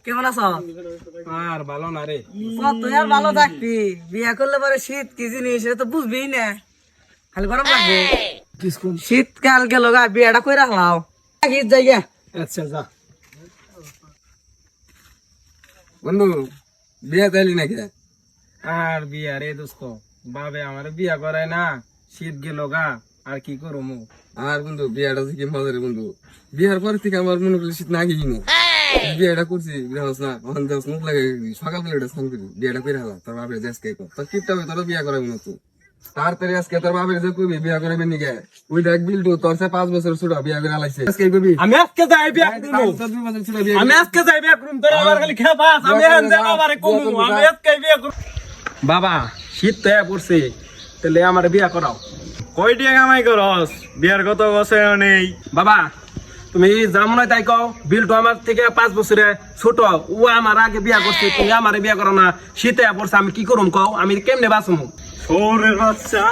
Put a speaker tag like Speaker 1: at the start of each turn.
Speaker 1: কেমন আছো?
Speaker 2: আর ভালো না রে।
Speaker 1: তুই আর ভালো থাকবি, বিয়া করলে পরে শীত কি জিনিস এটা তো বুঝবি না, খালি গরম লাগবে। শীতকাল গেল গা, বিয়াটা কই রাখলাও শীত জায়গা।
Speaker 2: আচ্ছা যা
Speaker 3: বন্ধু, বিয়ে তাইলি নাকি?
Speaker 2: আর বিয়া রে দোস্ত, বাবে আমার বিয়া করায় না, শীত গেল গা আর কি করবো।
Speaker 3: আর বন্ধু বিয়েটা থেকে মজারে বন্ধু, বিয়ার পর থেকে আমার মনে করলে শীত না গিয়ে বিয়েটা করছি গ্রাহস না, ওখান থেকে মুখ লাগে সকালবেলা এটা স্নান করি, বিয়েটা করে হালা তোর বাপের আজকে তোর কিপটা হবে, তোর বিয়া করাবি না তুই। তাড়াতাড়ি আজকে তোর বাপের যে কবি বিয়া করাবি নিকে, ওই দেখ বিল্টু তোর সে 5 বছর ছোট বিয়া করে হালাইছে, আজকে কবি
Speaker 2: আমি আজকে যাই বিয়া করবো, আমি আজকে যাই বিয়া করবো, তোর আবার খালি খেপাস, আমি এখন যাবো আবারে কমু, আমি আজকে বিয়া করবো। বাবা শীত তো পড়ছে, তাহলে আমার বিয়া করাও। কয় টাকা কামাই করস, বিয়ার কত বছর নেই। বাবা তুমি যেমন তাই কও, বিল তো আমার থেকে 5 বছরে ছোট, ও আমার আগে বিয়া করছে, তুমি আমার বিয়া করো না, শীতে পড়ছে, আমি কি করুম কও, আমি কেমনে বাঁচমু? সৌরের বাচ্চা